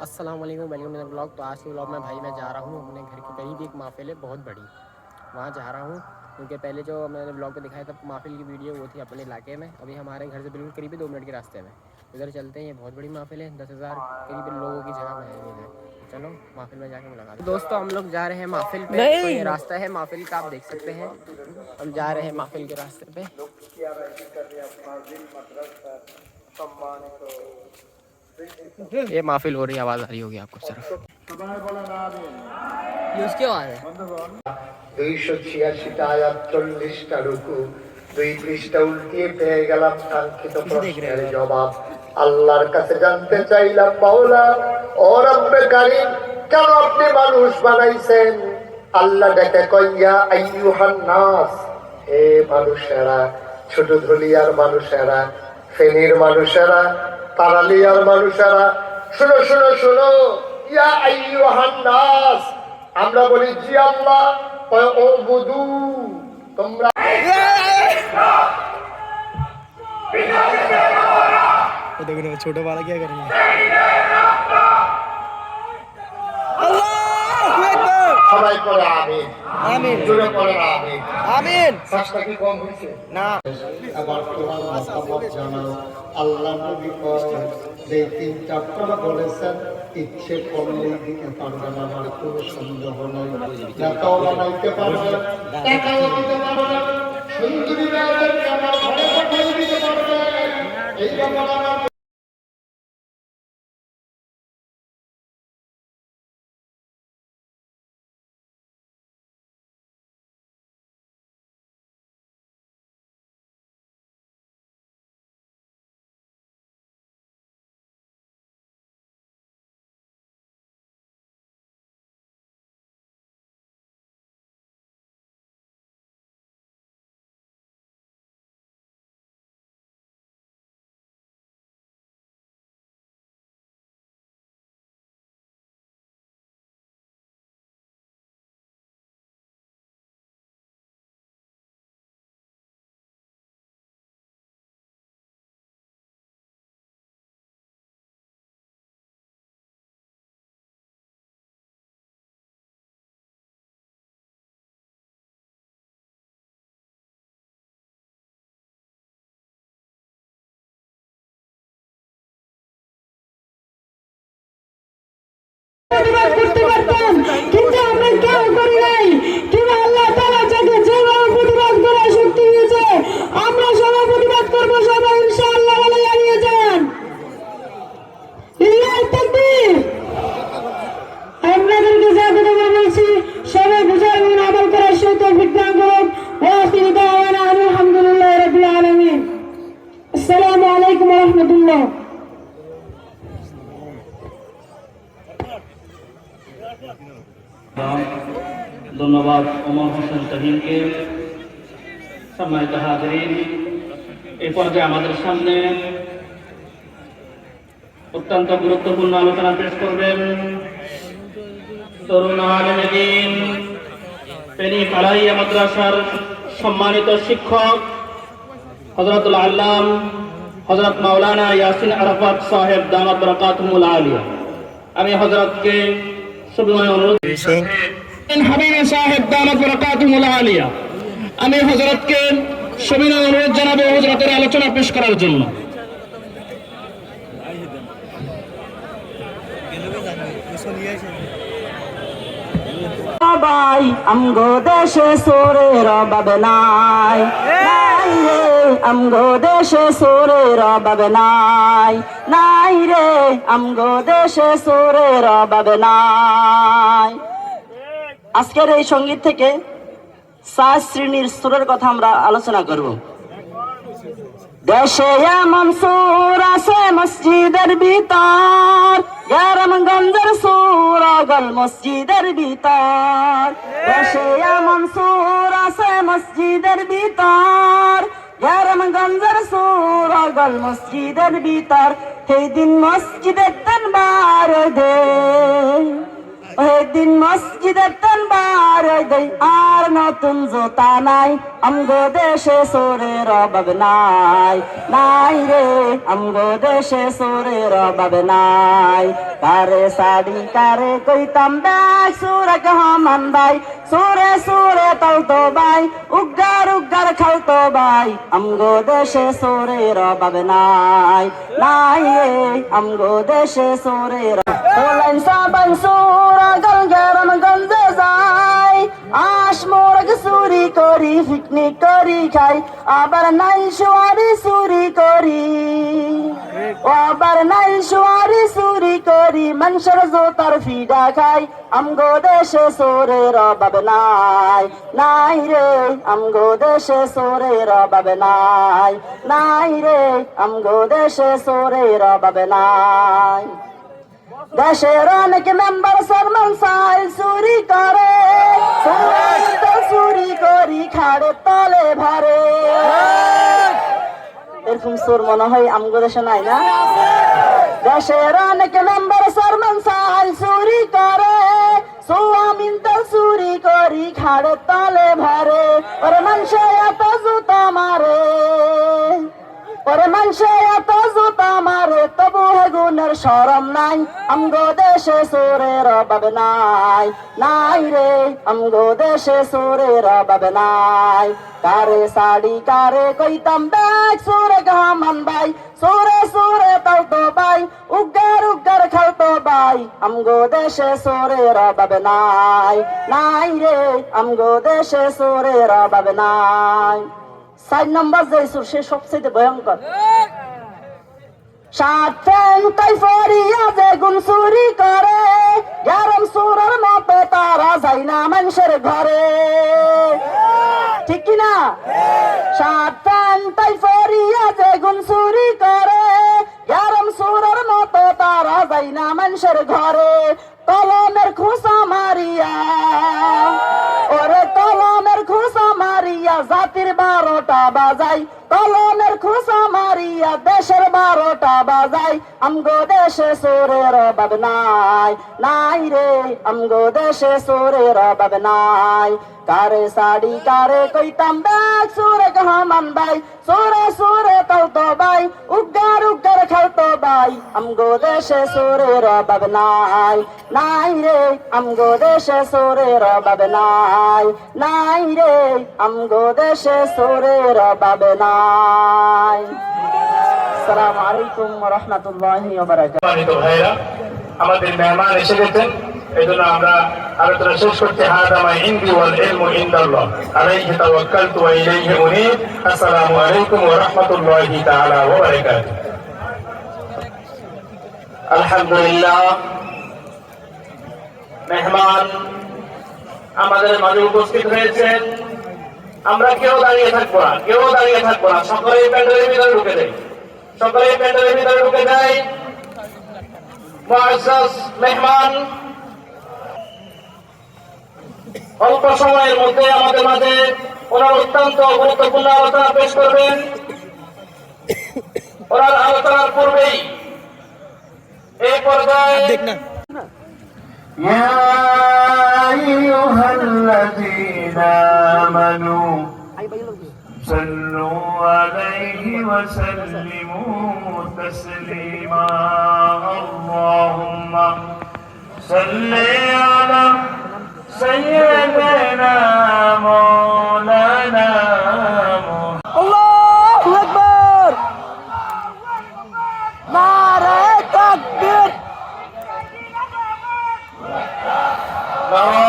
अस्सलाम वालेकुम, वेलकम मेरा ब्लॉग। तो आज के ब्लॉग में भाई मैं जा रहा हूँ अपने घर के करीब एक महफिल है बहुत बड़ी, वहाँ जा रहा हूँ क्योंकि पहले जो मैंने ब्लॉग पे दिखाया था महफिल की वीडियो वो थी अपने इलाके में। अभी हमारे घर से बिल्कुल करीब 2 मिनट के रास्ते में उधर चलते हैं। ये बहुत बड़ी महफिल है, 10,000 करीब लोगों की जगह में है ये। चलो महफिल में जाके मुलाकात। दोस्तों हम लोग जा रहे हैं महफिल पे। तो ये रास्ता है महफिल का, आप देख सकते हैं। हम जा रहे हैं महफिल के रास्ते पे। ये महफिल हो रही, आवाज़ आ रही होगी आपको सिर्फ। ये उसकी आवाज़ है। 286টা আয়াত 40টা রুকু 2 পৃষ্ঠা উল্টিয়ে পেয়ে গেলাম কাঙ্ক্ষিত প্রশ্নের জবাব। আল্লাহর কাছে জানতে চাইলাম, মাওলা ও রব্বে কারীম, কেন আপনি মানুষ বানাইছেন? আল্লাহ ডেকে কয়, ইয়া আইয়ুহান নাস, হে মানুষেরা, ছোট ধলিয়ার মানুষেরা, ফেনীর মানুষেরা, পারালিয়ার মানুষেরা, শুনো শুনো শুনো, ইয়া আইয়ুহান নাস। আমরা বলি জি আল্লাহ, ও বুদু তোমরা। देखो ना छोटा वाला क्या कर रहा है। সবাই পড়ে আমিন। আমিন। জোরে পড়ে আমিন। আমিন। শ্বাসটা কি কম হয়েছে? না। আবার তোমার মতামত জানাও। আল্লাহ নবী কয় যে 3-4টা বলেছেন, ইচ্ছে করলেই দিতে পারবেন, আমার কোনো সন্দেহ নাই। টাকাও বানাইতে পারবেন, টাকাও দিতে পারবেন, সুন্দরী মেয়েদেরকে আমার ঘরে পাঠিয়ে দিতে পারবেন। এই ব্যাপারে আমার প্রতিবাদ করতে পারতাম, কিন্তু আমরা কেউ করি নাই। কিন্তু আল্লাহ তাআলা যাকে যেভাবে প্রতিবাদ করার শক্তি দিয়েছে, আমরা সবাই প্রতিবাদ করবো। সবাই ইনশাআল্লাহ বলে জানিয়ে যান, লিল্লাহি তাকবীর। আপনাদেরকে যা কথা বলছি সবাই বুঝার এবং আমল করার সেই তৌফিক দান করুন। ওয়া আখিরু দাওয়ানা আলহামদুলিল্লাহি রাব্বিল আলামিন। আসসালামু আলাইকুম ওয়া রাহমাতুল্লাহ। ধন্যবাদ ওমর হোসেন তহিনকে। সম্মানিত হাজিরিন, এই পর্যায়ে আমাদের সামনে অত্যন্ত গুরুত্বপূর্ণ আলোচনা পেশ করবেন তরুণ আলেমে দ্বীন, ফেনী পাড়াইয়া মাদ্রাসার সম্মানিত শিক্ষক হযরতুল আল্লাম হযরত মাওলানা ইয়াসিন আরাফাত সাহেব দামাত বরকাতুহুল আলিয়া। আমি হযরতকে সবিনয় অনুরোধ হাবিব সাহেব দামাত বরকাতুহুল আলিয়া, আমি হযরতকে সবিনয় অনুরোধ জানাবো হযরতের আলোচনা পেশ করার জন্য। সবাই আমগো দেশে সোরের অভাব নাই, নাই রে আমগো দেশে সোরের অভাব নাই, নাই রে আমগো দেশে সোরের অভাব নাই। আজকের এই সঙ্গীত থেকে 4 শ্রেণীর সুরের কথা আমরা আলোচনা করব। দেশে এমন সুর আছে মসজিদের ভিতর, গ্রামগঞ্জের সুর গল মসজিদের ভিতর। দেশে এমন সুর আছে মসজিদের ভিতর, গ্রামগঞ্জের সুর গল মসজিদের ভিতর। সেই দিন মসজিদের তনবার দে, প্রতিদিন মসজিদের তানবার দেই আর নতুন জোতা নাই আমগো দেশে সোরের অভাব নাই নাই রে আমগো দেশে সোরের অভাব নাই কারে সাড়ি কারে কইতাম ব্যাগ সুরে কহমান ভাই সুরে সুরে তলতো ভাই উগ্গার উগ্গার খালতো ভাই আমগো দেশে সোরের অভাব নাই নাই রে আমগো দেশে সোরের ওলাইন সাবান সুরা গল গরম গঞ্জে যাই আশ মোরগ চুরি করি পিকনিক করি খাই আবার নাই শুয়ারি চুরি করি আবার নাই শুয়ারি চুরি করি মানুষের জোতার ফিডা খাই আমগো দেশে সোরের অভাব নাই নাই রে আমগো দেশে সোরের অভাব নাই নাই রে আমগো দেশে সোরের অভাব নাই দেশের অনেক মেম্বার সলমান সাইল চুরি করে চুরি করি খাড়ে তলে ভরে এরকম চোর মনে হয় আমগো দেশে নাই না দেশের অনেক মেম্বার সলমান সাইল চুরি করে সোয়ামিন তো চুরি করি খাড়ে তলে ভরে ওরে মানুষে এত জুতা মারে ওরে মানুষে এত জুতা মারে তবু হেগুনের শরম নাই আমগো দেশে সোরের অভাব নাই নাই রে আমগো দেশে সোরের অভাব নাই কারে সাড়ি কারে কইতাম ব্যাগ সুরে গহমান ভাই সুরে সুরে তলতো ভাই উগ্গার উগ্গার খালতো ভাই আমগো দেশে সোরের অভাব নাই নাই রে আমগো দেশে সোরের অভাব নাই 4 নম্বর যে সুর সে সবচেয়ে ভয়ঙ্কর সাত ফ্যান তাই ফরিয়া যে গুন চুরি করে গরম সুরের মতো তারা যায় না মানুষের ঘরে ঠিক কিনা সাত ফ্যান তাই ফরিয়া যে গুন চুরি করে গরম সুরের মতো তারা যায় না মানুষের ঘরে কলমের খুসা মারিয়া ওরে কলমের খুসা মারিয়া জাতির 12টা বাজাই কলমের খুসা মারিয়া দেশের 12টা বাজাই আমগো দেশে সোরের অভাব নাই নাই রে আমগো দেশে সোরের অভাব নাই কারে সাড়ি কারে কইতাম ব্যাগ সুরে গহমান ভাই সুরে সুরে তলতো ভাই উগ্গার উগ্গার খালতো ভাই আমগো দেশে সোরের অভাব নাই নাই রে আমগো দেশে সোরের অভাব নাই নাই রে আমগো দেশে সোরের অভাব নাই আসসালামু আলাইকুম ওয়া রাহমাতুল্লাহি ওয়া বারাকাতুহু ভাইরা আমাদের মেহমান এসে গেছেন এই জন্য আমরা আলোচনা শেষ করতে হাদামা ইনদি ওয়াল ইলমু ইনদাল্লাহ আলাইহি তাওয়াক্কালতু ওয়া ইলাইহি উনীব আসসালামু আলাইকুম ওয়া রাহমাতুল্লাহি তাআলা ওয়া বারাকাতুহু আলহামদুলিল্লাহ মেহমান আমাদের মাঝে উপস্থিত হয়েছেন আমরা কেউ দাঁড়িয়ে থাকবো না সকলে প্যান্ডেলের ভিতরে ঢুকে যাই মুআজ্জাজ মেহমান অল্প সময়ের মধ্যে আমাদের মাঝে ওনার অত্যন্ত গুরুত্বপূর্ণ আলোচনা পেশ করবেন ওনার আলোচনার পূর্বেই এই পর্যায়ে يا أيها الذين آمنوا صلوا عليه وسلموا تسليما اللهم صل على سيدنا مولانا আল্লাহু আকবার নারে তাকবীর محمد